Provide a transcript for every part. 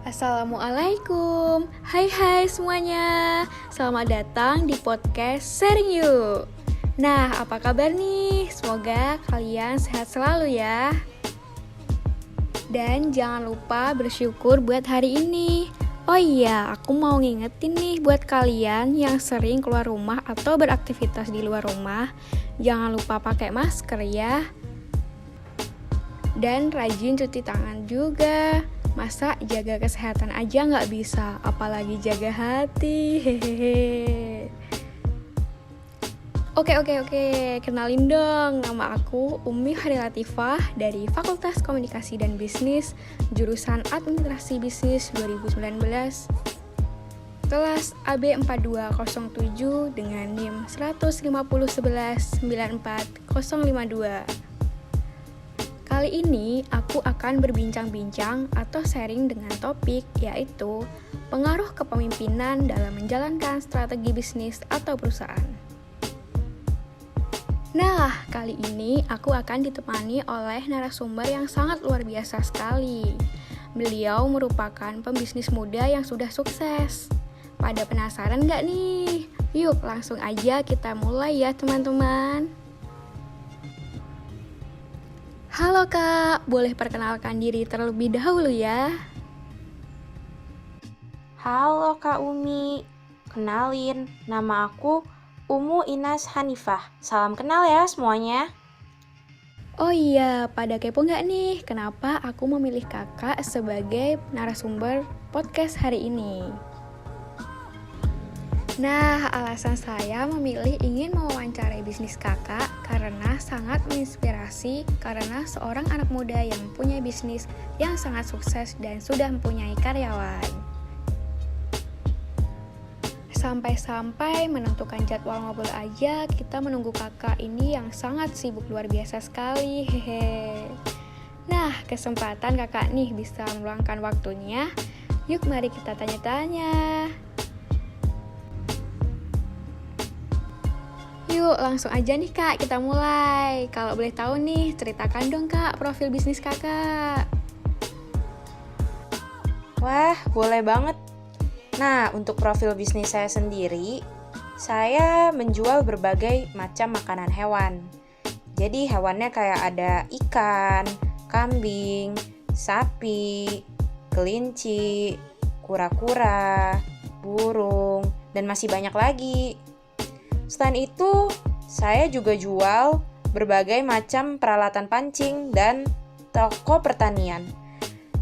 Assalamualaikum. Hai semuanya. Selamat datang di podcast Sharing Yuk. Nah, apa kabar nih? Semoga kalian sehat selalu ya. Dan jangan lupa bersyukur buat hari ini. Oh iya, aku mau ngingetin nih buat kalian yang sering keluar rumah atau beraktivitas di luar rumah, jangan lupa pakai masker ya. Dan rajin cuci tangan juga. Masa jaga kesehatan aja nggak bisa, apalagi jaga hati, hehehe. Oke, kenalin dong, nama aku Umi Hari Latifah dari Fakultas Komunikasi dan Bisnis, jurusan Administrasi Bisnis 2019, kelas AB 4207 dengan NIM 15011-94052. Kali ini aku akan berbincang-bincang atau sharing dengan topik yaitu pengaruh kepemimpinan dalam menjalankan strategi bisnis atau perusahaan. Nah, kali ini aku akan ditemani oleh narasumber yang sangat luar biasa sekali. Beliau merupakan pembisnis muda yang sudah sukses. Pada penasaran nggak nih? Yuk langsung aja kita mulai ya teman-teman. Halo Kak, boleh perkenalkan diri terlebih dahulu ya? Halo Kak Umi, kenalin, nama aku Umu Inas Hanifah. Salam kenal ya semuanya. Oh iya, pada kepo nggak nih kenapa aku memilih kakak sebagai narasumber podcast hari ini? Nah, alasan saya memilih ingin mewawancarai bisnis kakak karena sangat menginspirasi karena seorang anak muda yang punya bisnis yang sangat sukses dan sudah mempunyai karyawan. Sampai-sampai menentukan jadwal ngobrol aja kita menunggu kakak ini yang sangat sibuk luar biasa sekali, hehe. Nah, kesempatan kakak nih bisa meluangkan waktunya. Yuk mari kita tanya-tanya. Yuk langsung aja nih kak, kita mulai. Kalau boleh tahu nih, ceritakan dong kak profil bisnis kakak. Wah, boleh banget. Nah, untuk profil bisnis saya sendiri, saya menjual berbagai macam makanan hewan. Jadi hewannya kayak ada ikan, kambing, sapi, kelinci, kura-kura, burung, dan masih banyak lagi. Selain itu, saya juga jual berbagai macam peralatan pancing dan toko pertanian.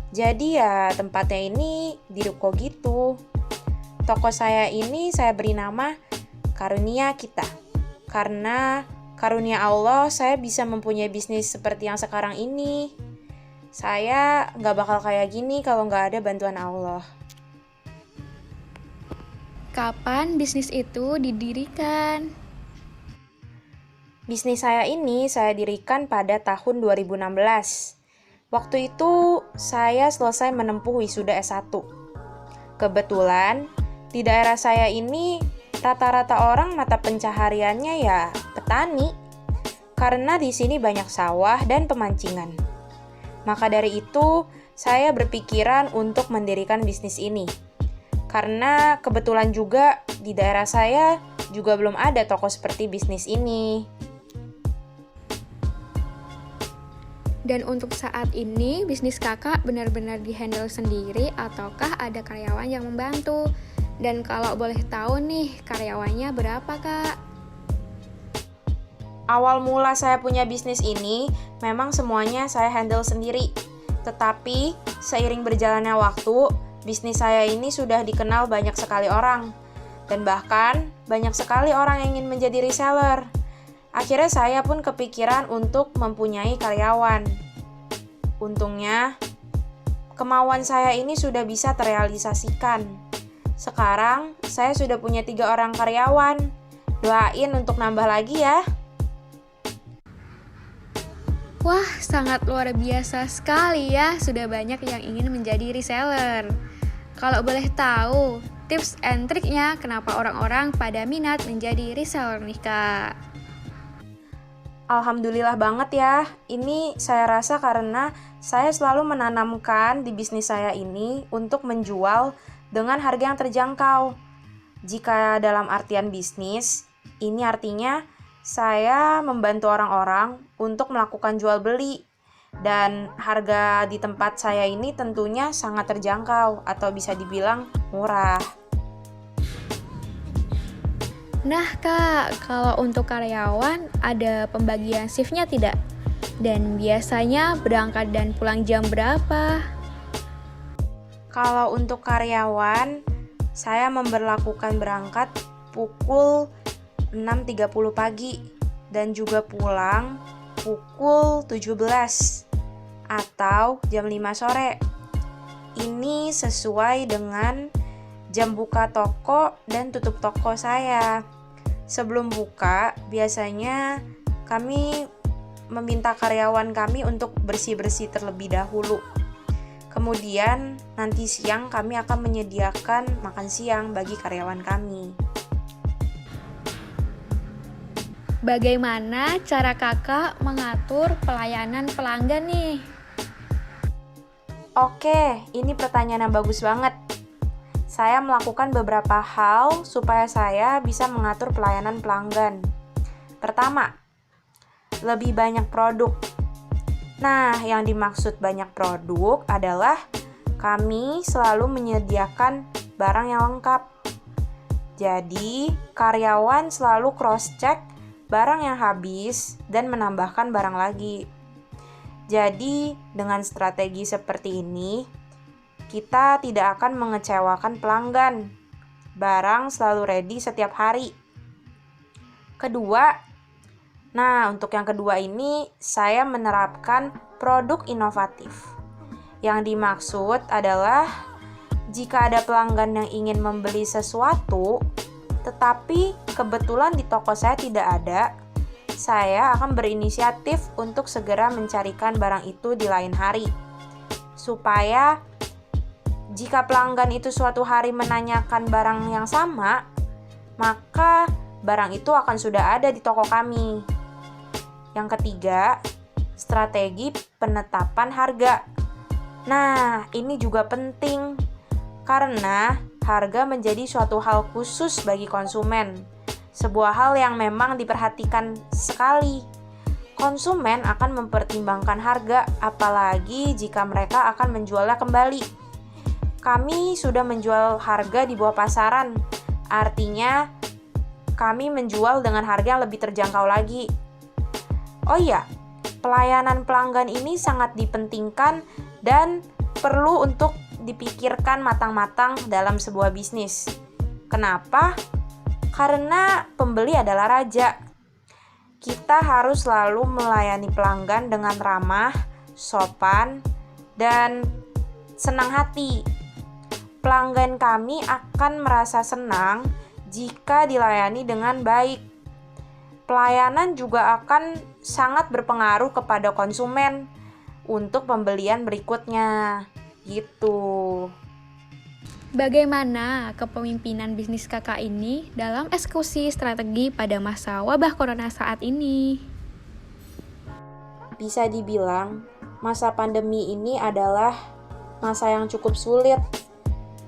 Jadi ya tempatnya ini di ruko gitu. Toko saya ini saya beri nama Karunia Kita. Karena karunia Allah saya bisa mempunyai bisnis seperti yang sekarang ini. Saya nggak bakal kayak gini kalau nggak ada bantuan Allah. Kapan bisnis itu didirikan? Bisnis saya ini saya dirikan pada tahun 2016. Waktu itu saya selesai menempuh wisuda S1. Kebetulan di daerah saya ini rata-rata orang mata pencahariannya ya petani. Karena di sini banyak sawah dan pemancingan. Maka dari itu saya berpikiran untuk mendirikan bisnis ini. Karena kebetulan juga di daerah saya juga belum ada toko seperti bisnis ini. Dan untuk saat ini, bisnis kakak benar-benar dihandle sendiri ataukah ada karyawan yang membantu? Dan kalau boleh tahu nih, karyawannya berapa kak? Awal mula saya punya bisnis ini, memang semuanya saya handle sendiri. Tetapi, seiring berjalannya waktu, bisnis saya ini sudah dikenal banyak sekali orang. Dan bahkan, banyak sekali orang yang ingin menjadi reseller. Akhirnya saya pun kepikiran untuk mempunyai karyawan. Untungnya, kemauan saya ini sudah bisa terrealisasikan. Sekarang, saya sudah punya 3 orang karyawan. Doain untuk nambah lagi ya. Wah, sangat luar biasa sekali ya, sudah banyak yang ingin menjadi reseller. Kalau boleh tahu, tips and triknya kenapa orang-orang pada minat menjadi reseller nih kak? Alhamdulillah banget ya. Ini saya rasa karena saya selalu menanamkan di bisnis saya ini untuk menjual dengan harga yang terjangkau. Jika dalam artian bisnis, ini artinya saya membantu orang-orang untuk melakukan jual beli. Dan harga di tempat saya ini tentunya sangat terjangkau atau bisa dibilang murah. Nah Kak, kalau untuk karyawan ada pembagian shiftnya tidak? Dan biasanya berangkat dan pulang jam berapa? Kalau untuk karyawan, saya memberlakukan berangkat pukul 6.30 pagi dan juga pulang pukul 17 atau jam 5 sore. Ini sesuai dengan jam buka toko dan tutup toko saya. Sebelum buka, biasanya kami meminta karyawan kami untuk bersih-bersih terlebih dahulu. Kemudian nanti siang kami akan menyediakan makan siang bagi karyawan kami. Bagaimana cara kakak mengatur pelayanan pelanggan nih? Oke, ini pertanyaan yang bagus banget. Saya melakukan beberapa hal supaya saya bisa mengatur pelayanan pelanggan. Pertama, lebih banyak produk. Nah, yang dimaksud banyak produk adalah kami selalu menyediakan barang yang lengkap. Jadi, karyawan selalu cross-check barang yang habis dan menambahkan barang lagi. Jadi, dengan strategi seperti ini, kita tidak akan mengecewakan pelanggan. Barang selalu ready setiap hari. Kedua, untuk yang kedua ini saya menerapkan produk inovatif. Yang dimaksud adalah jika ada pelanggan yang ingin membeli sesuatu, tetapi kebetulan di toko saya tidak ada, saya akan berinisiatif untuk segera mencarikan barang itu di lain hari. Supaya jika pelanggan itu suatu hari menanyakan barang yang sama, maka barang itu akan sudah ada di toko kami. Yang ketiga, strategi penetapan harga. Nah, ini juga penting karena harga menjadi suatu hal khusus bagi konsumen. Sebuah hal yang memang diperhatikan sekali. Konsumen akan mempertimbangkan harga, apalagi jika mereka akan menjualnya kembali. Kami sudah menjual harga di bawah pasaran, artinya kami menjual dengan harga yang lebih terjangkau lagi. Oh iya, pelayanan pelanggan ini sangat dipentingkan dan perlu untuk dipikirkan matang-matang dalam sebuah bisnis. Kenapa? Karena pembeli adalah raja. Kita harus selalu melayani pelanggan dengan ramah, sopan, dan senang hati. Pelanggan kami akan merasa senang jika dilayani dengan baik. Pelayanan juga akan sangat berpengaruh kepada konsumen untuk pembelian berikutnya. Gitu. Bagaimana kepemimpinan bisnis kakak ini dalam eksekusi strategi pada masa wabah corona saat ini? Bisa dibilang, masa pandemi ini adalah masa yang cukup sulit.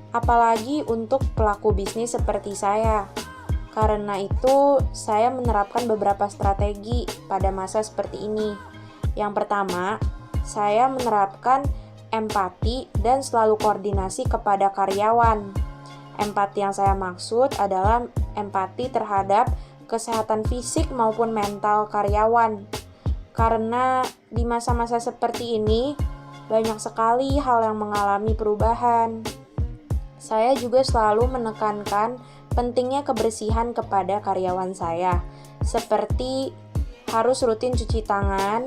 Apalagi untuk pelaku bisnis seperti saya. Karena itu, saya menerapkan beberapa strategi pada masa seperti ini. Yang pertama, saya menerapkan empati dan selalu koordinasi kepada karyawan. Empati yang saya maksud adalah empati terhadap kesehatan fisik maupun mental karyawan. Karena di masa-masa seperti ini, banyak sekali hal yang mengalami perubahan. Saya juga selalu menekankan pentingnya kebersihan kepada karyawan saya, seperti harus rutin cuci tangan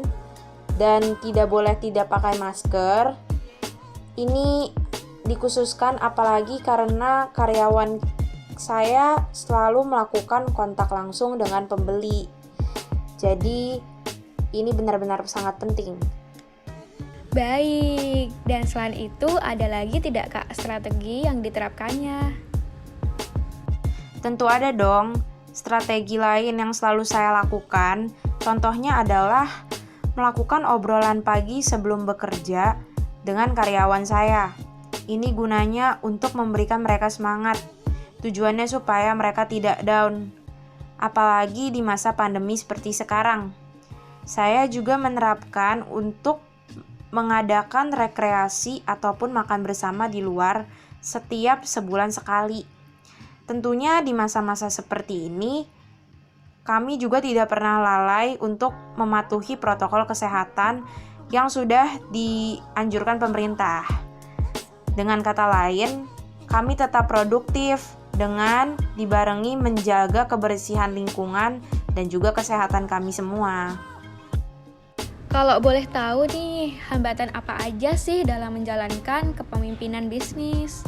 dan tidak boleh tidak pakai masker. Ini dikhususkan apalagi karena karyawan saya selalu melakukan kontak langsung dengan pembeli. Jadi ini benar-benar sangat penting. Baik, dan selain itu ada lagi tidak Kak strategi yang diterapkannya? Tentu ada dong. Strategi lain yang selalu saya lakukan, contohnya adalah melakukan obrolan pagi sebelum bekerja dengan karyawan saya. Ini gunanya untuk memberikan mereka semangat. Tujuannya supaya mereka tidak down. Apalagi di masa pandemi seperti sekarang. Saya juga menerapkan untuk mengadakan rekreasi ataupun makan bersama di luar setiap sebulan sekali. Tentunya di masa-masa seperti ini, kami juga tidak pernah lalai untuk mematuhi protokol kesehatan yang sudah dianjurkan pemerintah. Dengan kata lain, kami tetap produktif dengan dibarengi menjaga kebersihan lingkungan dan juga kesehatan kami semua. Kalau boleh tahu nih, hambatan apa aja sih dalam menjalankan kepemimpinan bisnis?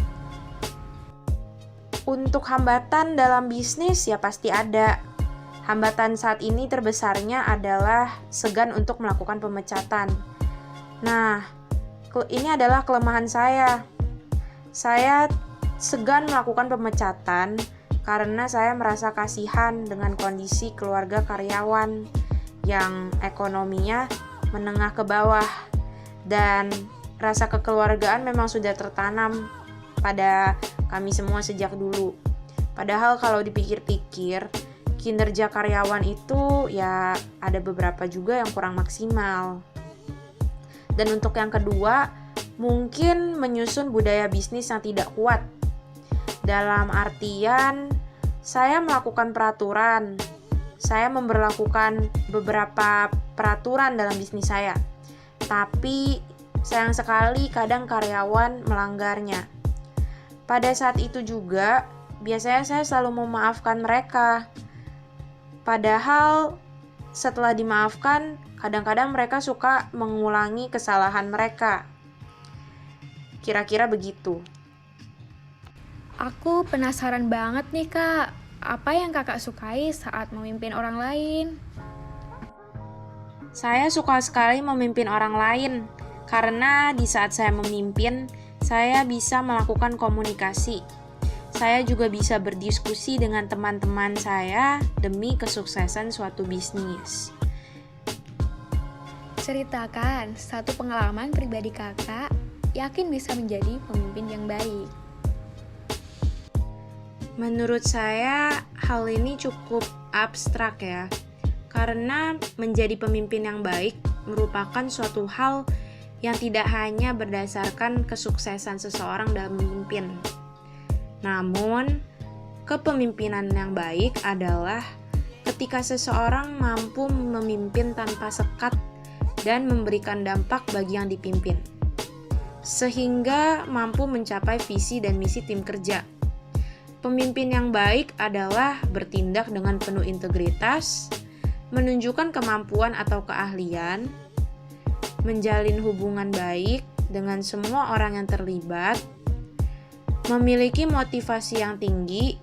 Untuk hambatan dalam bisnis ya pasti ada. Hambatan saat ini terbesarnya adalah segan untuk melakukan pemecatan. Nah, ini adalah kelemahan saya. Saya segan melakukan pemecatan karena saya merasa kasihan dengan kondisi keluarga karyawan yang ekonominya menengah ke bawah, dan rasa kekeluargaan memang sudah tertanam pada kami semua sejak dulu. Padahal kalau dipikir-pikir, kinerja karyawan itu ya ada beberapa juga yang kurang maksimal. Dan untuk yang kedua, mungkin menyusun budaya bisnis yang tidak kuat. Dalam artian, saya melakukan peraturan. Saya memberlakukan beberapa peraturan dalam bisnis saya. Tapi sayang sekali kadang karyawan melanggarnya. Pada saat itu juga, biasanya saya selalu memaafkan mereka. Padahal setelah dimaafkan, kadang-kadang mereka suka mengulangi kesalahan mereka. Kira-kira begitu. Aku penasaran banget nih Kak, apa yang Kakak sukai saat memimpin orang lain? Saya suka sekali memimpin orang lain, karena di saat saya memimpin, saya bisa melakukan komunikasi. Saya juga bisa berdiskusi dengan teman-teman saya demi kesuksesan suatu bisnis. Ceritakan satu pengalaman pribadi Kakak, yakin bisa menjadi pemimpin yang baik. Menurut saya, hal ini cukup abstrak ya. Karena menjadi pemimpin yang baik merupakan suatu hal yang tidak hanya berdasarkan kesuksesan seseorang dalam memimpin. Namun, kepemimpinan yang baik adalah ketika seseorang mampu memimpin tanpa sekat dan memberikan dampak bagi yang dipimpin, sehingga mampu mencapai visi dan misi tim kerja. Pemimpin yang baik adalah bertindak dengan penuh integritas, menunjukkan kemampuan atau keahlian, menjalin hubungan baik dengan semua orang yang terlibat, memiliki motivasi yang tinggi,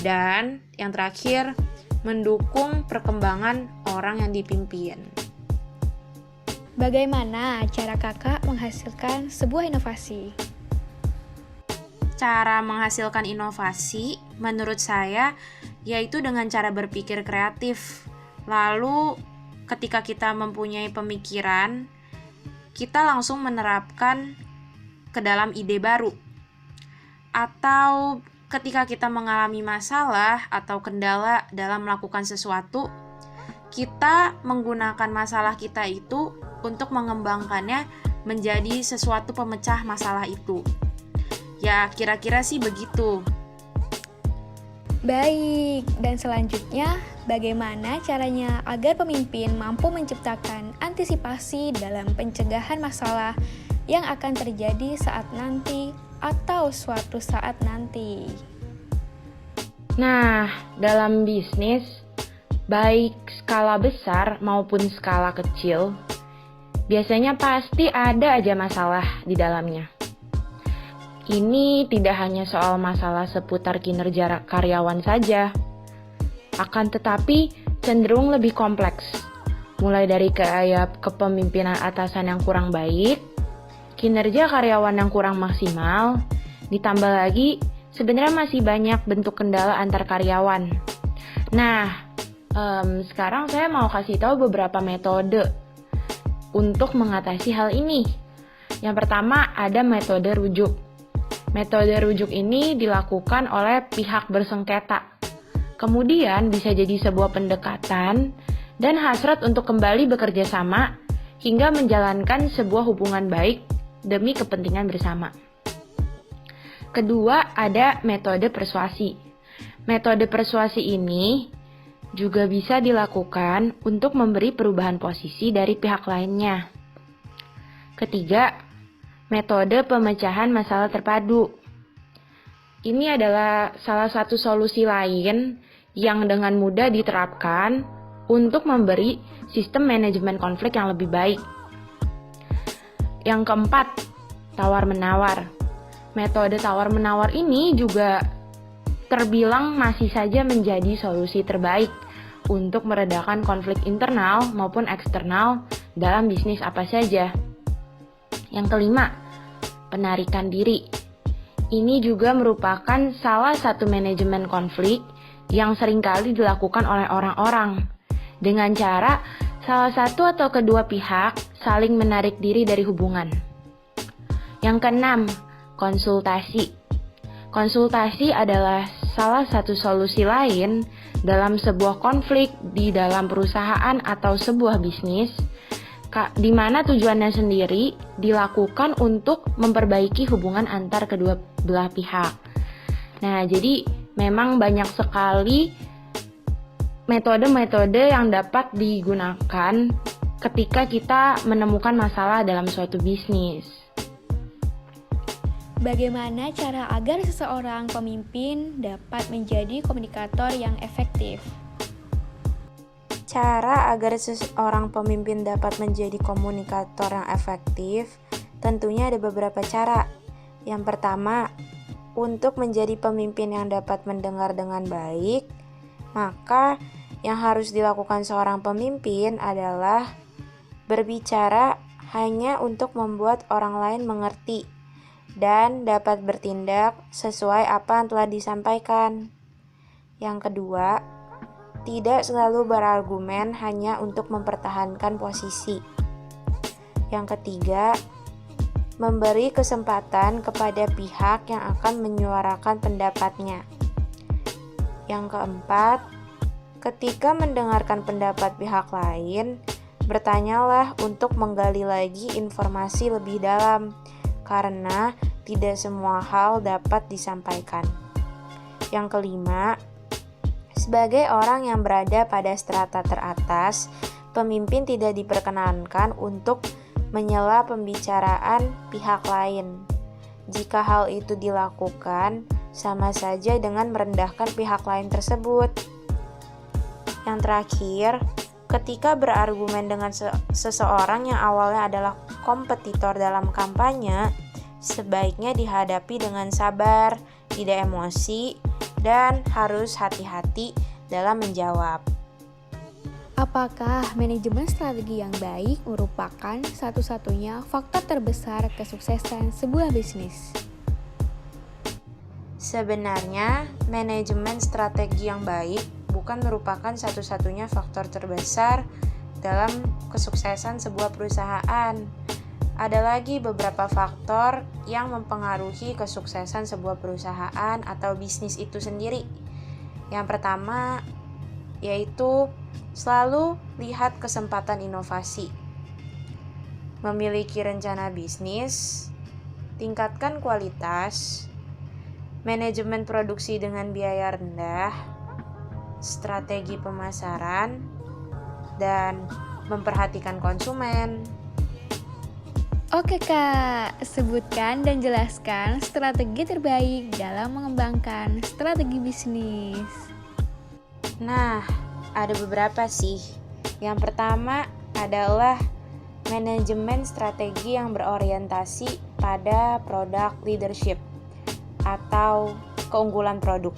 dan yang terakhir, mendukung perkembangan orang yang dipimpin. Bagaimana cara Kakak menghasilkan sebuah inovasi? Cara menghasilkan inovasi, menurut saya, yaitu dengan cara berpikir kreatif. Lalu, ketika kita mempunyai pemikiran, kita langsung menerapkan ke dalam ide baru. Atau ketika kita mengalami masalah atau kendala dalam melakukan sesuatu, kita menggunakan masalah kita itu untuk mengembangkannya menjadi sesuatu pemecah masalah itu. Ya, kira-kira sih begitu. Baik, dan selanjutnya bagaimana caranya agar pemimpin mampu menciptakan antisipasi dalam pencegahan masalah yang akan terjadi saat nanti atau suatu saat nanti? Nah, dalam bisnis, baik skala besar maupun skala kecil, biasanya pasti ada aja masalah di dalamnya. Ini tidak hanya soal masalah seputar kinerja karyawan saja, akan tetapi cenderung lebih kompleks. Mulai dari gaya kepemimpinan atasan yang kurang baik, kinerja karyawan yang kurang maksimal, ditambah lagi sebenarnya masih banyak bentuk kendala antar karyawan. Nah, sekarang saya mau kasih tahu beberapa metode untuk mengatasi hal ini. Yang pertama ada metode rujuk. Metode rujuk ini dilakukan oleh pihak bersengketa. Kemudian bisa jadi sebuah pendekatan dan hasrat untuk kembali bekerja sama hingga menjalankan sebuah hubungan baik demi kepentingan bersama. Kedua, ada metode persuasi. Metode persuasi ini juga bisa dilakukan untuk memberi perubahan posisi dari pihak lainnya. Ketiga, metode pemecahan masalah terpadu. Ini adalah salah satu solusi lain yang dengan mudah diterapkan untuk memberi sistem manajemen konflik yang lebih baik. Yang keempat, tawar-menawar. Metode tawar-menawar ini juga terbilang masih saja menjadi solusi terbaik untuk meredakan konflik internal maupun eksternal dalam bisnis apa saja. Yang kelima, penarikan diri. Ini juga merupakan salah satu manajemen konflik yang seringkali dilakukan oleh orang-orang dengan cara salah satu atau kedua pihak saling menarik diri dari hubungan. Yang keenam, konsultasi. Konsultasi adalah salah satu solusi lain dalam sebuah konflik di dalam perusahaan atau sebuah bisnis, di mana tujuannya sendiri dilakukan untuk memperbaiki hubungan antar kedua belah pihak. Nah, jadi memang banyak sekali metode-metode yang dapat digunakan ketika kita menemukan masalah dalam suatu bisnis. Bagaimana cara agar seseorang pemimpin dapat menjadi komunikator yang efektif? Cara agar seseorang pemimpin dapat menjadi komunikator yang efektif, tentunya ada beberapa cara. Yang pertama, untuk menjadi pemimpin yang dapat mendengar dengan baik, maka yang harus dilakukan seorang pemimpin adalah berbicara hanya untuk membuat orang lain mengerti dan dapat bertindak sesuai apa yang telah disampaikan. Yang kedua, tidak selalu berargumen hanya untuk mempertahankan posisi. Yang ketiga, memberi kesempatan kepada pihak yang akan menyuarakan pendapatnya. Yang keempat, ketika mendengarkan pendapat pihak lain, bertanyalah untuk menggali lagi informasi lebih dalam, karena tidak semua hal dapat disampaikan. Yang kelima, sebagai orang yang berada pada strata teratas, pemimpin tidak diperkenankan untuk menyela pembicaraan pihak lain. Jika hal itu dilakukan, sama saja dengan merendahkan pihak lain tersebut. Yang terakhir, ketika berargumen dengan seseorang yang awalnya adalah kompetitor dalam kampanye, sebaiknya dihadapi dengan sabar, tidak emosi, dan harus hati-hati dalam menjawab. Apakah manajemen strategi yang baik merupakan satu-satunya faktor terbesar kesuksesan sebuah bisnis? Sebenarnya, manajemen strategi yang baik bukan merupakan satu-satunya faktor terbesar dalam kesuksesan sebuah perusahaan. Ada lagi beberapa faktor yang mempengaruhi kesuksesan sebuah perusahaan atau bisnis itu sendiri. Yang pertama yaitu selalu lihat kesempatan inovasi. Memiliki rencana bisnis, tingkatkan kualitas, manajemen produksi dengan biaya rendah, strategi pemasaran, dan memperhatikan konsumen. Oke Kak, sebutkan dan jelaskan strategi terbaik dalam mengembangkan strategi bisnis. Nah, ada beberapa sih. Yang pertama adalah manajemen strategi yang berorientasi pada product leadership atau keunggulan produk.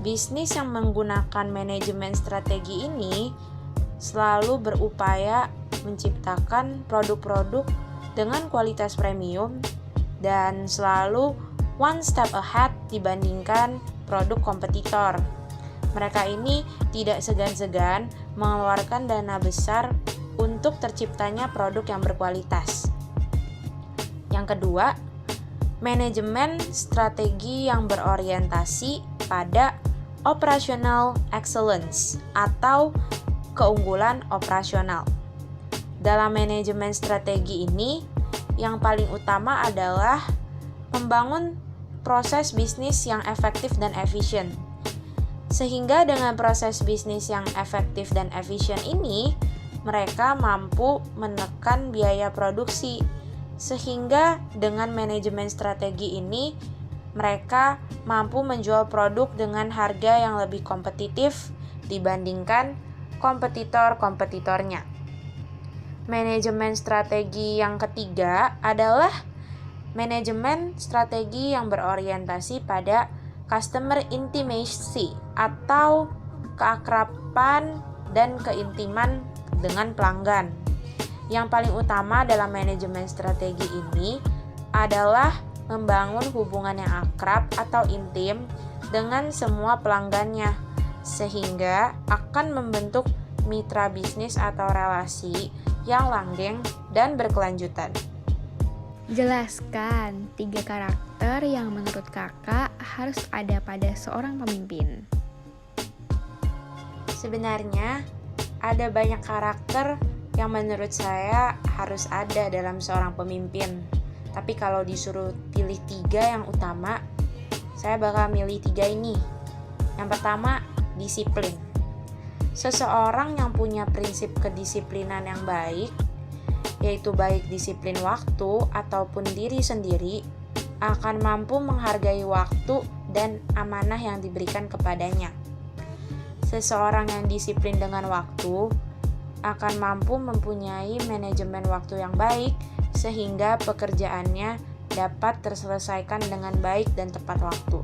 Bisnis yang menggunakan manajemen strategi ini selalu berupaya menciptakan produk-produk dengan kualitas premium dan selalu one step ahead dibandingkan produk kompetitor. Mereka ini tidak segan-segan mengeluarkan dana besar untuk terciptanya produk yang berkualitas. Yang kedua, manajemen strategi yang berorientasi pada operational excellence atau keunggulan operasional. Dalam manajemen strategi ini, yang paling utama adalah membangun proses bisnis yang efektif dan efisien. Sehingga dengan proses bisnis yang efektif dan efisien ini, mereka mampu menekan biaya produksi. Sehingga dengan manajemen strategi ini, mereka mampu menjual produk dengan harga yang lebih kompetitif dibandingkan kompetitor-kompetitornya. Manajemen strategi yang ketiga adalah manajemen strategi yang berorientasi pada customer intimacy atau keakraban dan keintiman dengan pelanggan. Yang paling utama dalam manajemen strategi ini adalah membangun hubungan yang akrab atau intim dengan semua pelanggannya, sehingga akan membentuk mitra bisnis atau relasi yang langgeng dan berkelanjutan. Jelaskan 3 karakter yang menurut kakak harus ada pada seorang pemimpin. Sebenarnya ada banyak karakter yang menurut saya harus ada dalam seorang pemimpin. Tapi kalau disuruh pilih 3 yang utama, saya bakal milih 3 ini. Yang pertama, disiplin. Seseorang yang punya prinsip kedisiplinan yang baik, yaitu baik disiplin waktu ataupun diri sendiri, akan mampu menghargai waktu dan amanah yang diberikan kepadanya. Seseorang yang disiplin dengan waktu akan mampu mempunyai manajemen waktu yang baik sehingga pekerjaannya dapat terselesaikan dengan baik dan tepat waktu.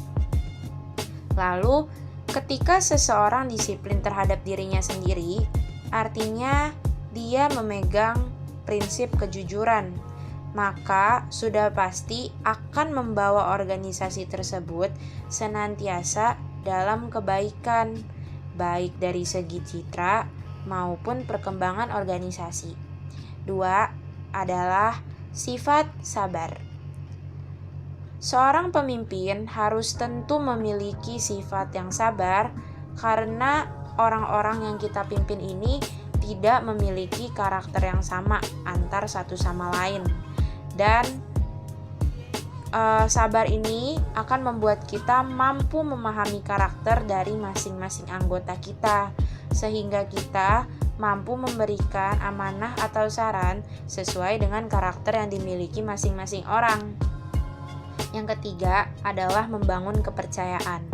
Lalu, ketika seseorang disiplin terhadap dirinya sendiri, artinya dia memegang prinsip kejujuran, maka sudah pasti akan membawa organisasi tersebut senantiasa dalam kebaikan, baik dari segi citra maupun perkembangan organisasi. 2 adalah sifat sabar. Seorang pemimpin harus tentu memiliki sifat yang sabar karena orang-orang yang kita pimpin ini tidak memiliki karakter yang sama antar satu sama lain. Dan sabar ini akan membuat kita mampu memahami karakter dari masing-masing anggota kita, sehingga kita mampu memberikan amanah atau saran sesuai dengan karakter yang dimiliki masing-masing orang. Yang ketiga adalah membangun kepercayaan.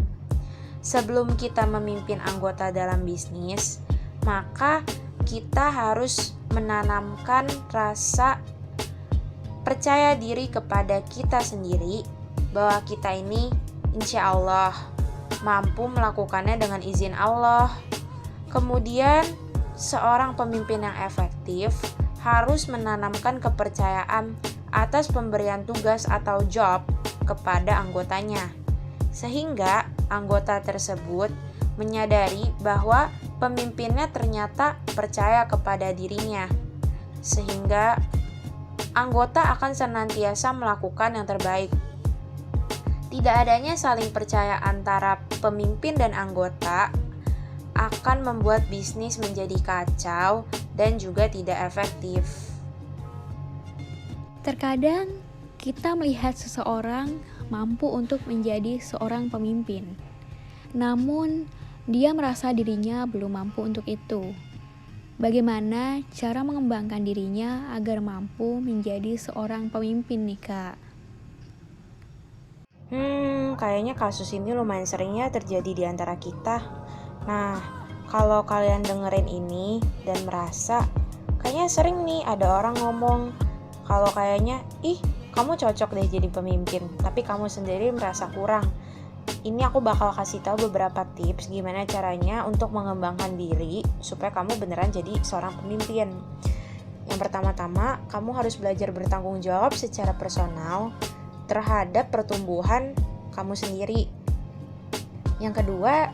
Sebelum kita memimpin anggota dalam bisnis, maka kita harus menanamkan rasa percaya diri kepada kita sendiri bahwa kita ini insya Allah mampu melakukannya dengan izin Allah. Kemudian seorang pemimpin yang efektif harus menanamkan kepercayaan atas pemberian tugas atau job kepada anggotanya, sehingga anggota tersebut menyadari bahwa pemimpinnya ternyata percaya kepada dirinya, sehingga anggota akan senantiasa melakukan yang terbaik. Tidak adanya saling percaya antara pemimpin dan anggota akan membuat bisnis menjadi kacau dan juga tidak efektif. Terkadang kita melihat seseorang mampu untuk menjadi seorang pemimpin, namun dia merasa dirinya belum mampu untuk itu. Bagaimana cara mengembangkan dirinya agar mampu menjadi seorang pemimpin nih Kak? Kayaknya kasus ini lumayan seringnya terjadi di antara kita. Nah, kalau kalian dengerin ini dan merasa kayaknya sering nih ada orang ngomong kalau kayaknya, kamu cocok deh jadi pemimpin, tapi kamu sendiri merasa kurang. Ini aku bakal kasih tahu beberapa tips gimana caranya untuk mengembangkan diri supaya kamu beneran jadi seorang pemimpin. Yang pertama-tama, kamu harus belajar bertanggung jawab secara personal terhadap pertumbuhan kamu sendiri. Yang kedua,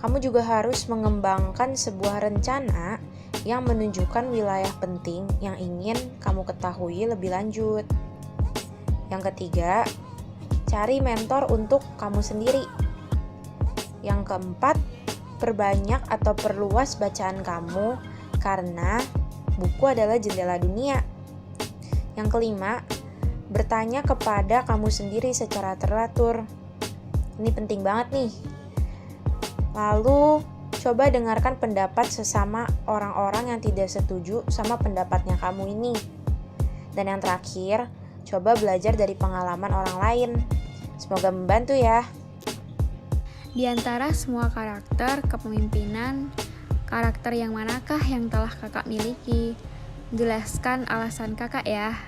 kamu juga harus mengembangkan sebuah rencana yang menunjukkan wilayah penting yang ingin kamu ketahui lebih lanjut. Yang ketiga, cari mentor untuk kamu sendiri. Yang keempat, perbanyak atau perluas bacaan kamu karena buku adalah jendela dunia. Yang kelima, bertanya kepada kamu sendiri secara teratur. Ini penting banget nih. Lalu, coba dengarkan pendapat sesama orang-orang yang tidak setuju sama pendapatnya kamu ini. Dan yang terakhir, coba belajar dari pengalaman orang lain. Semoga membantu ya. Di antara semua karakter kepemimpinan, karakter yang manakah yang telah kakak miliki? Jelaskan alasan kakak ya.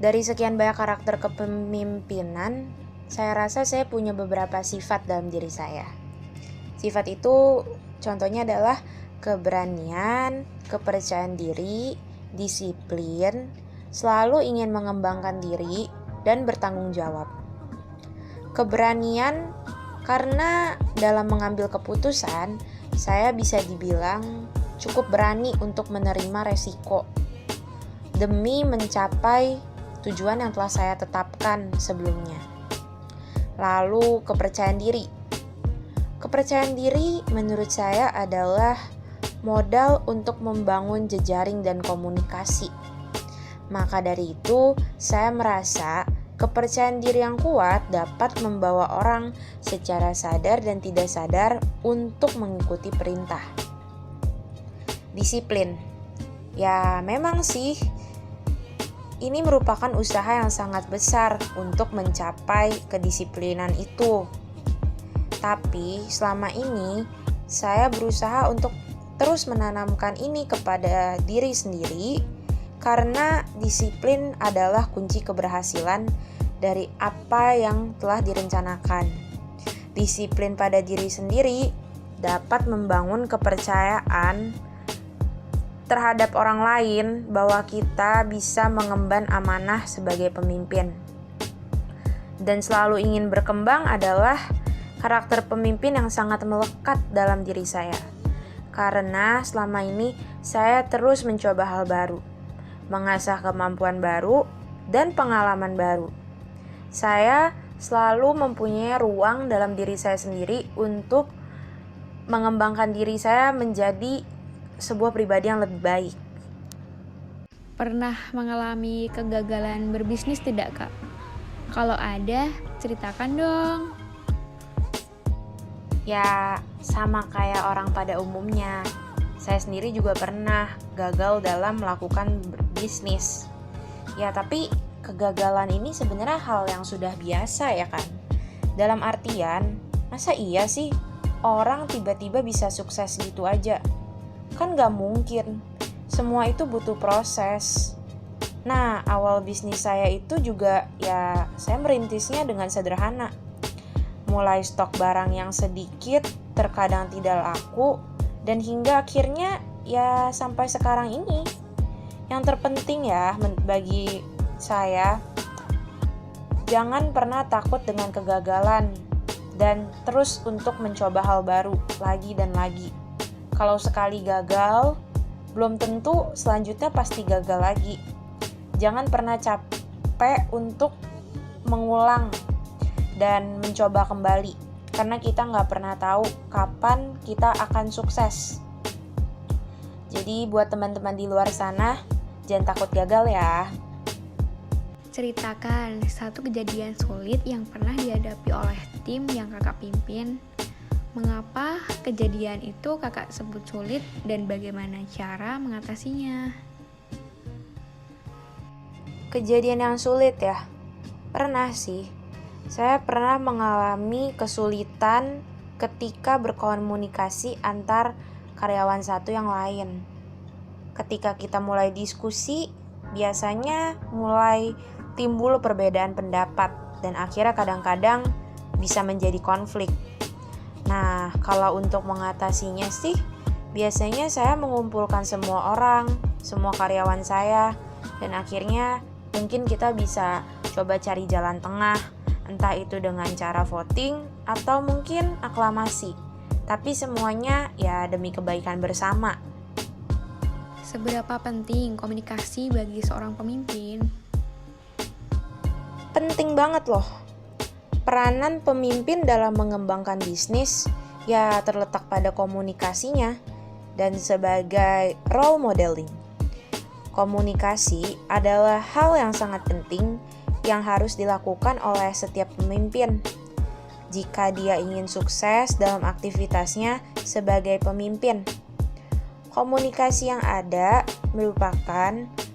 Dari sekian banyak karakter kepemimpinan, saya rasa saya punya beberapa sifat dalam diri saya. Sifat itu contohnya adalah keberanian, kepercayaan diri, disiplin, selalu ingin mengembangkan diri, dan bertanggung jawab. Keberanian karena dalam mengambil keputusan, saya bisa dibilang cukup berani untuk menerima resiko demi mencapai tujuan yang telah saya tetapkan sebelumnya. Lalu kepercayaan diri. Kepercayaan diri menurut saya adalah modal untuk membangun jejaring dan komunikasi. Maka dari itu, saya merasa kepercayaan diri yang kuat dapat membawa orang secara sadar dan tidak sadar untuk mengikuti perintah. Disiplin. Ya, memang sih ini merupakan usaha yang sangat besar untuk mencapai kedisiplinan itu. Tapi selama ini saya berusaha untuk terus menanamkan ini kepada diri sendiri karena disiplin adalah kunci keberhasilan dari apa yang telah direncanakan. Disiplin pada diri sendiri dapat membangun kepercayaan terhadap orang lain bahwa kita bisa mengemban amanah sebagai pemimpin. Dan selalu ingin berkembang adalah karakter pemimpin yang sangat melekat dalam diri saya. Karena selama ini saya terus mencoba hal baru, mengasah kemampuan baru, dan pengalaman baru. Saya selalu mempunyai ruang dalam diri saya sendiri untuk mengembangkan diri saya menjadi sebuah pribadi yang lebih baik. Pernah mengalami kegagalan berbisnis tidak, Kak? Kalau ada, ceritakan dong. Ya, sama kayak orang pada umumnya. Saya sendiri juga pernah gagal dalam melakukan bisnis. Ya, tapi kegagalan ini sebenarnya hal yang sudah biasa ya kan? Dalam artian, masa iya sih orang tiba-tiba bisa sukses gitu aja? Kan gak mungkin, semua itu butuh proses. Nah, awal bisnis saya itu juga ya saya merintisnya dengan sederhana. Mulai stok barang yang sedikit, terkadang tidak laku, dan hingga akhirnya ya sampai sekarang ini. Yang terpenting ya bagi saya, jangan pernah takut dengan kegagalan dan terus untuk mencoba hal baru lagi dan lagi. Kalau sekali gagal, belum tentu selanjutnya pasti gagal lagi. Jangan pernah capek untuk mengulang dan mencoba kembali. Karena kita nggak pernah tahu kapan kita akan sukses. Jadi buat teman-teman di luar sana, jangan takut gagal ya. Ceritakan satu kejadian sulit yang pernah dihadapi oleh tim yang kakak pimpin. Mengapa kejadian itu kakak sebut sulit dan bagaimana cara mengatasinya? Kejadian yang sulit ya? Pernah sih. Saya pernah mengalami kesulitan ketika berkomunikasi antar karyawan satu yang lain. Ketika kita mulai diskusi, biasanya mulai timbul perbedaan pendapat dan akhirnya kadang-kadang bisa menjadi konflik. Nah, kalau untuk mengatasinya sih, biasanya saya mengumpulkan semua orang, semua karyawan saya, dan akhirnya mungkin kita bisa coba cari jalan tengah entah itu dengan cara voting atau mungkin aklamasi. Tapi semuanya ya demi kebaikan bersama. Seberapa penting komunikasi bagi seorang pemimpin? Penting banget loh. Peranan pemimpin dalam mengembangkan bisnis ya terletak pada komunikasinya dan sebagai role modeling. Komunikasi adalah hal yang sangat penting yang harus dilakukan oleh setiap pemimpin jika dia ingin sukses dalam aktivitasnya sebagai pemimpin. Komunikasi yang ada merupakan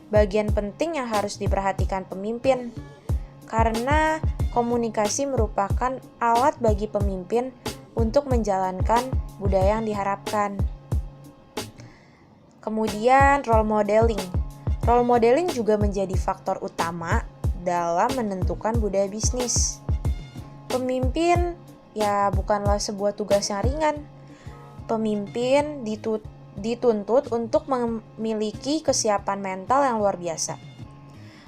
bagian penting yang harus diperhatikan pemimpin, karena komunikasi merupakan alat bagi pemimpin untuk menjalankan budaya yang diharapkan. Kemudian role modeling. Role modeling juga menjadi faktor utama dalam menentukan budaya bisnis. Pemimpin ya bukanlah sebuah tugas yang ringan. Pemimpin dituntut untuk memiliki kesiapan mental yang luar biasa.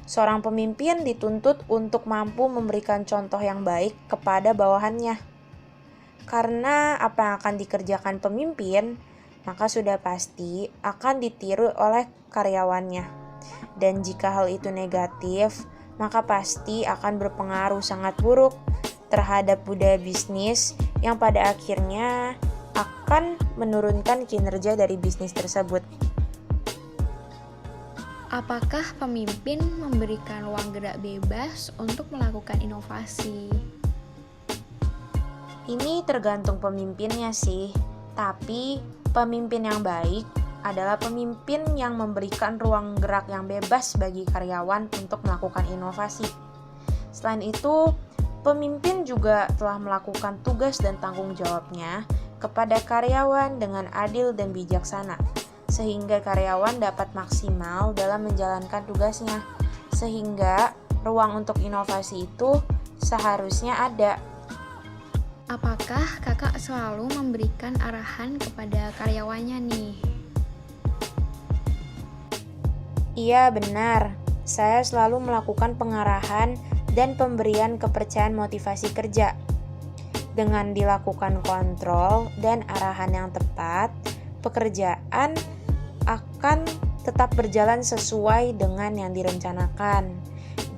Seorang pemimpin dituntut untuk mampu memberikan contoh yang baik kepada bawahannya. Karena apa yang akan dikerjakan pemimpin, maka sudah pasti akan ditiru oleh karyawannya. Dan jika hal itu negatif, maka pasti akan berpengaruh sangat buruk terhadap budaya bisnis yang pada akhirnya akan menurunkan kinerja dari bisnis tersebut. Apakah pemimpin memberikan ruang gerak bebas untuk melakukan inovasi? Ini tergantung pemimpinnya sih, tapi pemimpin yang baik adalah pemimpin yang memberikan ruang gerak yang bebas bagi karyawan untuk melakukan inovasi. Selain itu, pemimpin juga telah melakukan tugas dan tanggung jawabnya kepada karyawan dengan adil dan bijaksana, sehingga karyawan dapat maksimal dalam menjalankan tugasnya, sehingga ruang untuk inovasi itu seharusnya ada. Apakah kakak selalu memberikan arahan kepada karyawannya nih? Iya benar, saya selalu melakukan pengarahan dan pemberian kepercayaan motivasi kerja. Dengan dilakukan kontrol dan arahan yang tepat, pekerjaan akan tetap berjalan sesuai dengan yang direncanakan.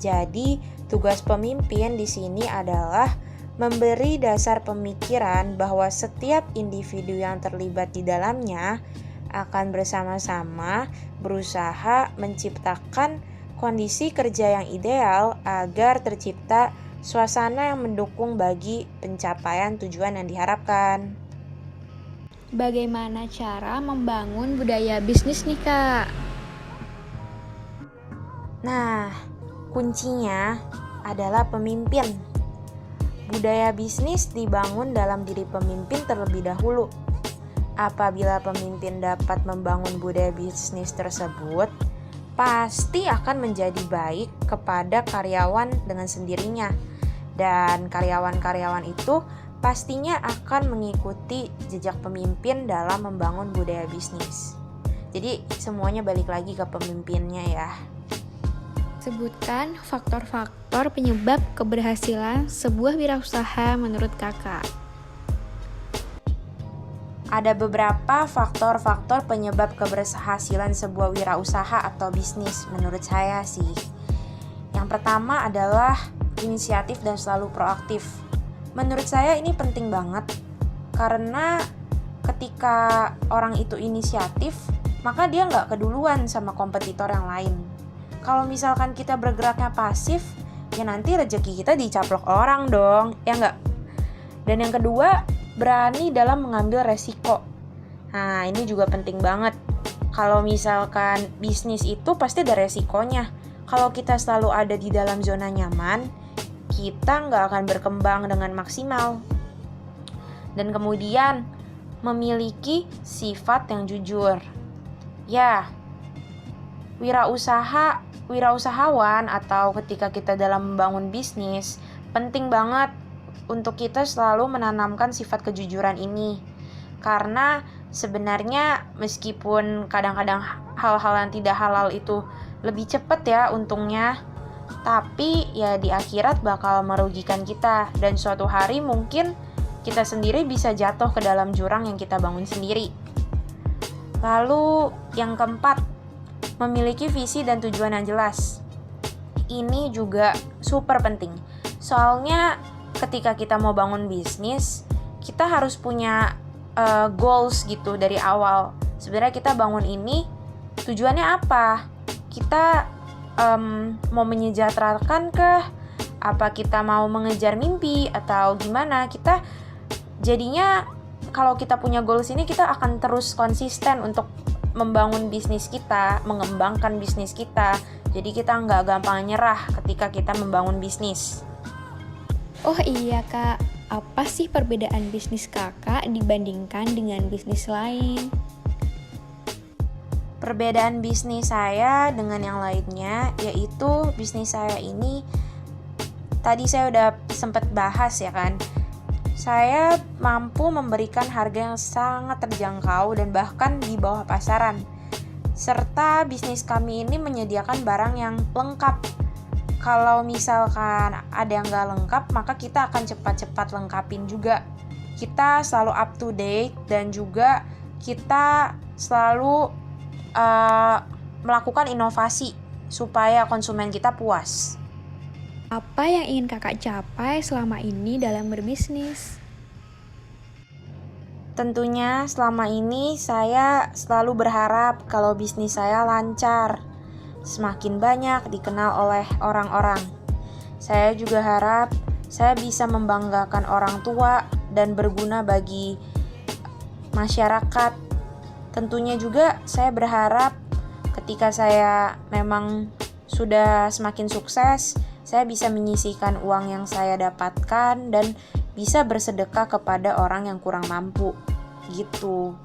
Jadi, tugas pemimpin di sini adalah memberi dasar pemikiran bahwa setiap individu yang terlibat di dalamnya akan bersama-sama berusaha menciptakan kondisi kerja yang ideal agar tercipta suasana yang mendukung bagi pencapaian tujuan yang diharapkan. Bagaimana cara membangun budaya bisnis nih kak? Nah, kuncinya adalah pemimpin. Budaya bisnis dibangun dalam diri pemimpin terlebih dahulu. Apabila pemimpin dapat membangun budaya bisnis tersebut, pasti akan menjadi baik kepada karyawan dengan sendirinya. Dan karyawan-karyawan itu pastinya akan mengikuti jejak pemimpin dalam membangun budaya bisnis. Jadi semuanya balik lagi ke pemimpinnya ya. Sebutkan faktor-faktor penyebab keberhasilan sebuah wirausaha menurut kakak. Ada beberapa faktor-faktor penyebab keberhasilan sebuah wirausaha atau bisnis menurut saya sih. Yang pertama adalah inisiatif dan selalu proaktif. Menurut saya ini penting banget karena ketika orang itu inisiatif, maka dia nggak keduluan sama kompetitor yang lain. Kalau misalkan kita bergeraknya pasif, ya nanti rezeki kita dicaplok orang dong, ya nggak? Dan yang kedua, berani dalam mengambil resiko. Nah, ini juga penting banget. Kalau misalkan bisnis itu pasti ada resikonya. Kalau kita selalu ada di dalam zona nyaman, kita nggak akan berkembang dengan maksimal. Dan kemudian, memiliki sifat yang jujur. Ya, wirausahawan atau ketika kita dalam membangun bisnis, penting banget untuk kita selalu menanamkan sifat kejujuran ini. Karena sebenarnya meskipun kadang-kadang hal-hal yang tidak halal itu lebih cepat ya untungnya, tapi ya di akhirat bakal merugikan kita, dan suatu hari mungkin kita sendiri bisa jatuh ke dalam jurang yang kita bangun sendiri. Lalu yang keempat, memiliki visi dan tujuan yang jelas. Ini juga super penting. Soalnya ketika kita mau bangun bisnis, kita harus punya goals gitu dari awal. Sebenarnya kita bangun ini tujuannya apa? Kita mau menyejahterakan kah? Apa kita mau mengejar mimpi atau gimana? Kita jadinya kalau kita punya goals ini, kita akan terus konsisten untuk membangun bisnis kita, mengembangkan bisnis kita. Jadi kita nggak gampang nyerah ketika kita membangun bisnis. Oh iya kak, apa sih perbedaan bisnis kakak dibandingkan dengan bisnis lain? Perbedaan bisnis saya dengan yang lainnya yaitu bisnis saya ini, tadi saya udah sempat bahas ya kan, saya mampu memberikan harga yang sangat terjangkau dan bahkan di bawah pasaran. Serta bisnis kami ini menyediakan barang yang lengkap. Kalau misalkan ada yang nggak lengkap, maka kita akan cepat-cepat lengkapin juga. Kita selalu up to date dan juga kita selalu melakukan inovasi supaya konsumen kita puas. Apa yang ingin kakak capai selama ini dalam berbisnis? Tentunya selama ini saya selalu berharap kalau bisnis saya lancar, semakin banyak dikenal oleh orang-orang. Saya juga harap saya bisa membanggakan orang tua dan berguna bagi masyarakat. Tentunya juga saya berharap ketika saya memang sudah semakin sukses, saya bisa menyisihkan uang yang saya dapatkan dan bisa bersedekah kepada orang yang kurang mampu, gitu.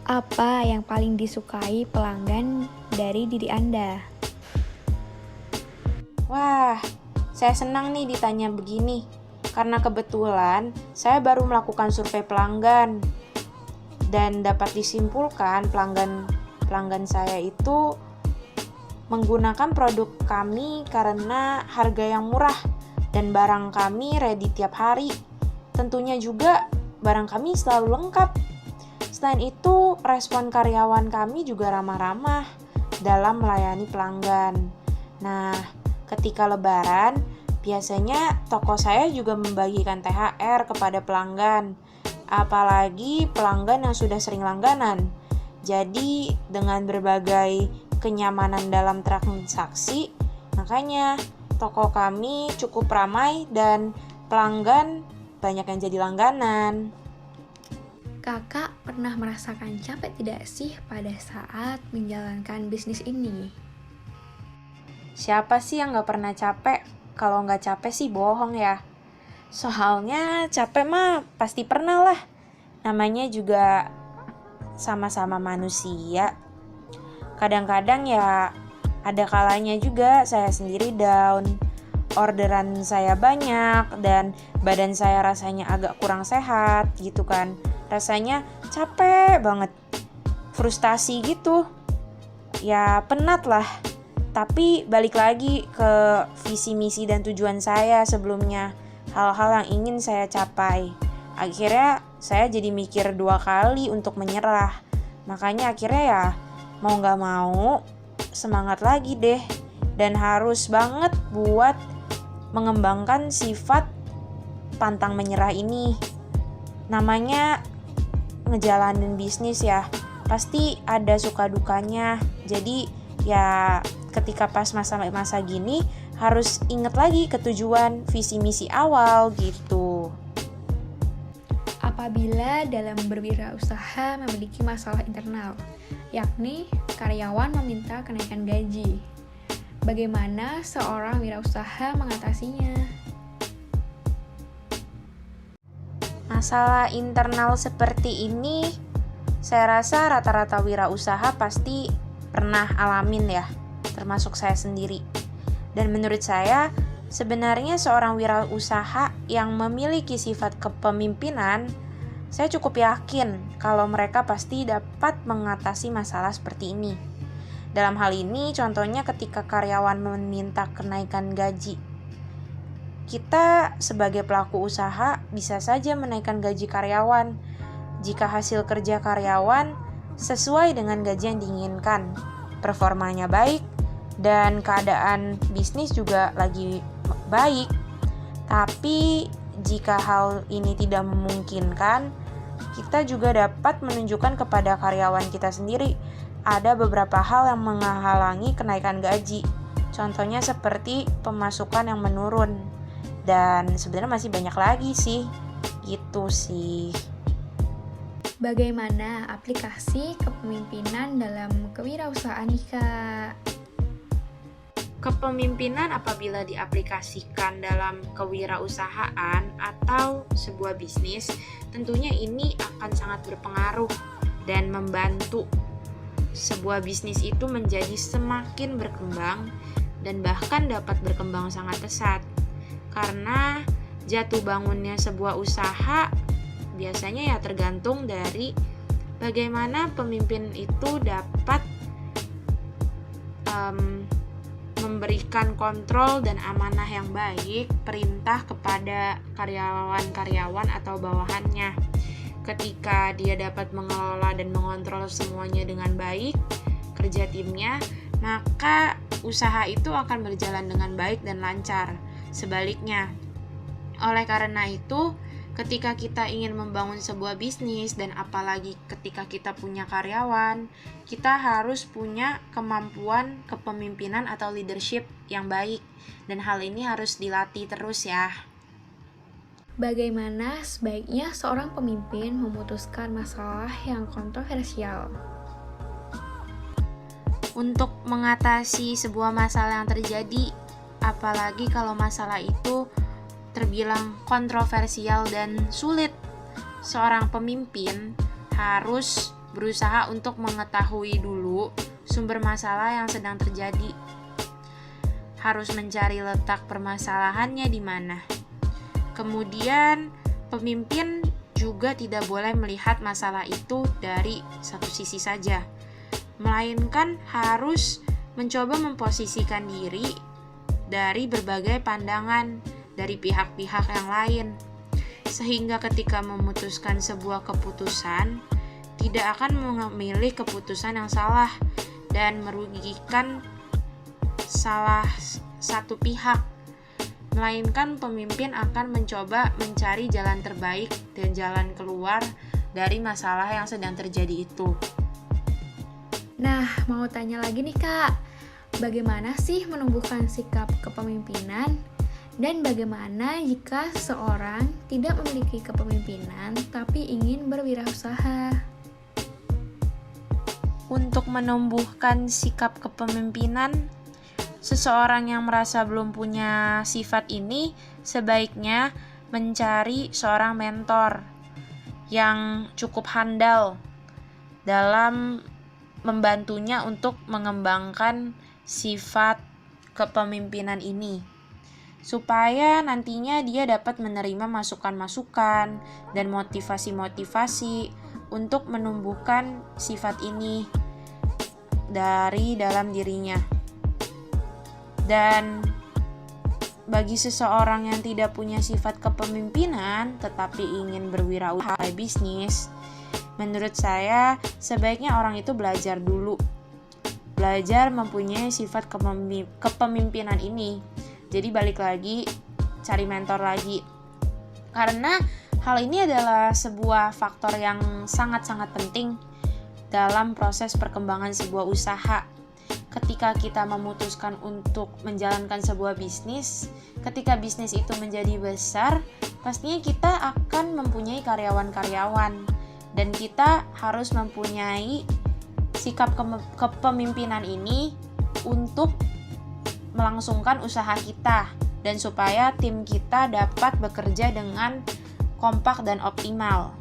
Apa yang paling disukai pelanggan dari diri Anda? Wah, saya senang nih ditanya begini, karena kebetulan saya baru melakukan survei pelanggan. Dan dapat disimpulkan pelanggan saya itu menggunakan produk kami karena harga yang murah dan barang kami ready tiap hari. Tentunya juga barang kami selalu lengkap. Selain itu, respon karyawan kami juga ramah-ramah dalam melayani pelanggan. Nah, ketika lebaran, biasanya toko saya juga membagikan THR kepada pelanggan. Apalagi pelanggan yang sudah sering langganan. Jadi dengan berbagai kenyamanan dalam transaksi, makanya toko kami cukup ramai dan pelanggan banyak yang jadi langganan. Kakak pernah merasakan capek tidak sih pada saat menjalankan bisnis ini? Siapa sih yang gak pernah capek? Kalau gak capek sih bohong ya. Soalnya capek mah pasti pernah lah. Namanya juga sama-sama manusia. Kadang-kadang ya ada kalanya juga saya sendiri down. Orderan saya banyak dan badan saya rasanya agak kurang sehat gitu kan. Rasanya capek banget. Frustasi gitu. Ya penat lah. Tapi balik lagi ke visi misi dan tujuan saya sebelumnya. Hal-hal yang ingin saya capai. Akhirnya saya jadi mikir 2 kali untuk menyerah. Makanya akhirnya ya mau gak mau semangat lagi deh. Dan harus banget buat mengembangkan sifat pantang menyerah ini. Namanya ngejalanin bisnis ya. Pasti ada suka dukanya. Jadi ya ketika pas masa-masa gini harus inget lagi ke tujuan visi misi awal gitu. Apabila dalam berwirausaha memiliki masalah internal, yakni karyawan meminta kenaikan gaji, bagaimana seorang wirausaha mengatasinya? Masalah internal seperti ini, saya rasa rata-rata wirausaha pasti pernah alamin ya, termasuk saya sendiri. Dan menurut saya, sebenarnya seorang wirausaha yang memiliki sifat kepemimpinan, saya cukup yakin kalau mereka pasti dapat mengatasi masalah seperti ini. Dalam hal ini, contohnya ketika karyawan meminta kenaikan gaji. Kita sebagai pelaku usaha bisa saja menaikkan gaji karyawan jika hasil kerja karyawan sesuai dengan gaji yang diinginkan, performanya baik, dan keadaan bisnis juga lagi baik. Tapi jika hal ini tidak memungkinkan, kita juga dapat menunjukkan kepada karyawan kita sendiri ada beberapa hal yang menghalangi kenaikan gaji. Contohnya seperti pemasukan yang menurun. Dan sebenarnya masih banyak lagi sih. Gitu sih. Bagaimana aplikasi kepemimpinan dalam kewirausahaan nih, Kak? Kepemimpinan apabila diaplikasikan dalam kewirausahaan atau sebuah bisnis, tentunya ini akan sangat berpengaruh dan membantu sebuah bisnis itu menjadi semakin berkembang dan bahkan dapat berkembang sangat pesat. Karena jatuh bangunnya sebuah usaha biasanya ya tergantung dari bagaimana pemimpin itu dapat memberikan kontrol dan amanah yang baik, perintah kepada karyawan-karyawan atau bawahannya. Ketika dia dapat mengelola dan mengontrol semuanya dengan baik, kerja timnya, maka usaha itu akan berjalan dengan baik dan lancar. Sebaliknya, oleh karena itu, ketika kita ingin membangun sebuah bisnis dan apalagi ketika kita punya karyawan, kita harus punya kemampuan kepemimpinan atau leadership yang baik, dan hal ini harus dilatih terus ya. Bagaimana sebaiknya seorang pemimpin memutuskan masalah yang kontroversial? Untuk mengatasi sebuah masalah yang terjadi, apalagi kalau masalah itu terbilang kontroversial dan sulit, seorang pemimpin harus berusaha untuk mengetahui dulu sumber masalah yang sedang terjadi. Harus mencari letak permasalahannya di mana. Kemudian, pemimpin juga tidak boleh melihat masalah itu dari satu sisi saja, melainkan harus mencoba memposisikan diri dari berbagai pandangan dari pihak-pihak yang lain, sehingga ketika memutuskan sebuah keputusan tidak akan memilih keputusan yang salah dan merugikan salah satu pihak, melainkan pemimpin akan mencoba mencari jalan terbaik dan jalan keluar dari masalah yang sedang terjadi itu. Nah, mau tanya lagi nih, Kak. Bagaimana sih menumbuhkan sikap kepemimpinan? Dan bagaimana jika seseorang tidak memiliki kepemimpinan tapi ingin berwirausaha? Untuk menumbuhkan sikap kepemimpinan, seseorang yang merasa belum punya sifat ini sebaiknya mencari seorang mentor yang cukup handal dalam membantunya untuk mengembangkan sifat kepemimpinan ini, supaya nantinya dia dapat menerima masukan-masukan dan motivasi-motivasi untuk menumbuhkan sifat ini dari dalam dirinya. Dan bagi seseorang yang tidak punya sifat kepemimpinan tetapi ingin berwirausaha bisnis, menurut saya sebaiknya orang itu belajar dulu. Belajar mempunyai sifat kepemimpinan ini. Jadi balik lagi, cari mentor lagi. Karena hal ini adalah sebuah faktor yang sangat-sangat penting dalam proses perkembangan sebuah usaha. Ketika kita memutuskan untuk menjalankan sebuah bisnis, ketika bisnis itu menjadi besar, pastinya kita akan mempunyai karyawan-karyawan. Dan kita harus mempunyai sikap kepemimpinan ini untuk melangsungkan usaha kita dan supaya tim kita dapat bekerja dengan kompak dan optimal.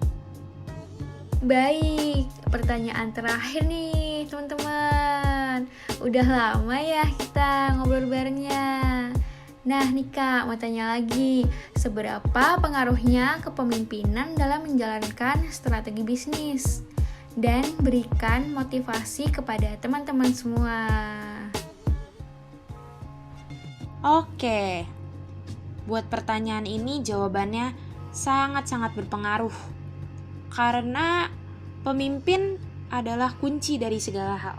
Baik, pertanyaan terakhir nih teman-teman. Udah lama ya kita ngobrol barengnya. Nah nih Kak, mau tanya lagi, seberapa pengaruhnya kepemimpinan dalam menjalankan strategi bisnis? dan berikan motivasi kepada teman-teman semua. Oke, buat pertanyaan ini jawabannya sangat-sangat berpengaruh. Karena pemimpin adalah kunci dari segala hal.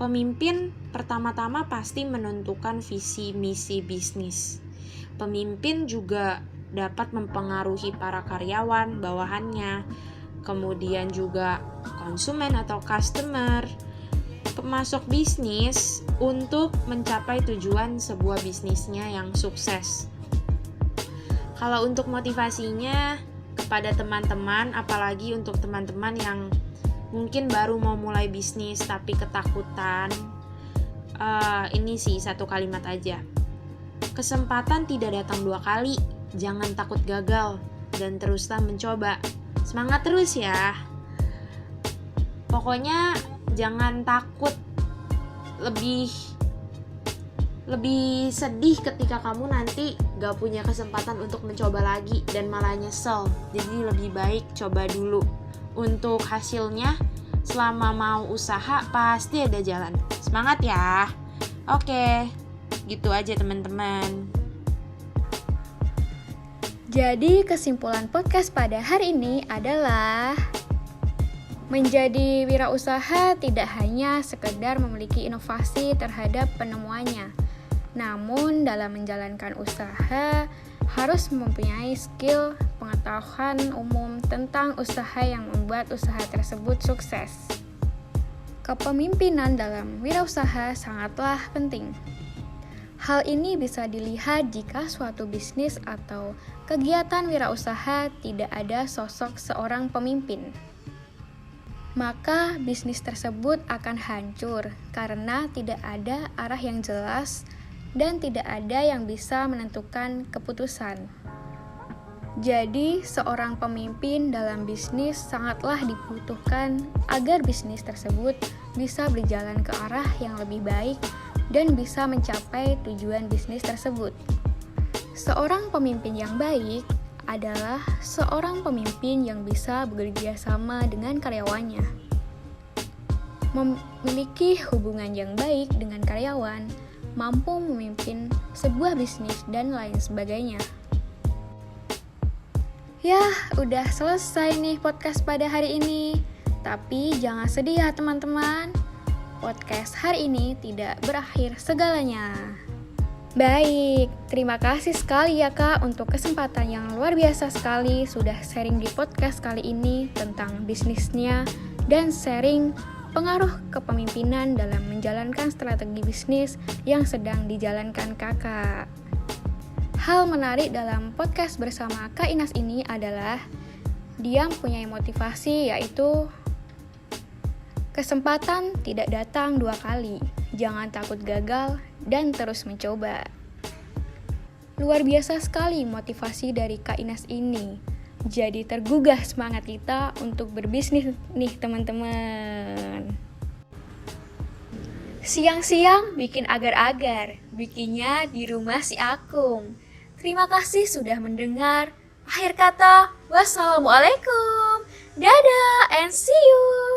Pemimpin pertama-tama pasti menentukan visi misi bisnis. Pemimpin juga dapat mempengaruhi para karyawan bawahannya, kemudian juga konsumen atau customer, pemasok bisnis untuk mencapai tujuan sebuah bisnisnya yang sukses. Kalau untuk motivasinya kepada teman-teman, apalagi untuk teman-teman yang mungkin baru mau mulai bisnis tapi ketakutan, ini sih satu kalimat aja. Kesempatan tidak datang 2 kali, jangan takut gagal dan teruslah mencoba. Semangat terus ya. Pokoknya jangan takut. Lebih sedih ketika kamu nanti gak punya kesempatan untuk mencoba lagi dan malah nyesel. Jadi lebih baik coba dulu. Untuk hasilnya, selama mau usaha pasti ada jalan. Semangat ya. Oke, gitu aja teman-teman. Jadi kesimpulan podcast pada hari ini adalah menjadi wirausaha tidak hanya sekedar memiliki inovasi terhadap penemuannya, namun dalam menjalankan usaha harus mempunyai skill pengetahuan umum tentang usaha yang membuat usaha tersebut sukses. Kepemimpinan dalam wirausaha sangatlah penting. Hal ini bisa dilihat jika suatu bisnis atau kegiatan wirausaha tidak ada sosok seorang pemimpin. Maka bisnis tersebut akan hancur karena tidak ada arah yang jelas dan tidak ada yang bisa menentukan keputusan. Jadi, seorang pemimpin dalam bisnis sangatlah dibutuhkan agar bisnis tersebut bisa berjalan ke arah yang lebih baik dan bisa mencapai tujuan bisnis tersebut. Seorang pemimpin yang baik adalah seorang pemimpin yang bisa bekerja sama dengan karyawannya, memiliki hubungan yang baik dengan karyawan, mampu memimpin sebuah bisnis, dan lain sebagainya. Ya, udah selesai nih podcast pada hari ini. Tapi jangan sedih ya teman-teman. Podcast hari ini tidak berakhir segalanya. Baik, terima kasih sekali ya Kak untuk kesempatan yang luar biasa sekali sudah sharing di podcast kali ini tentang bisnisnya dan sharing pengaruh kepemimpinan dalam menjalankan strategi bisnis yang sedang dijalankan Kakak. Hal menarik dalam podcast bersama Kak Inas ini adalah dia mempunyai motivasi, yaitu kesempatan tidak datang 2 kali. Jangan takut gagal dan terus mencoba. Luar biasa sekali motivasi dari Kak Inas ini. Jadi tergugah semangat kita untuk berbisnis nih teman-teman. Siang-siang bikin agar-agar, bikinnya di rumah si Akung. Terima kasih sudah mendengar. Akhir kata, wassalamualaikum. Dadah and see you.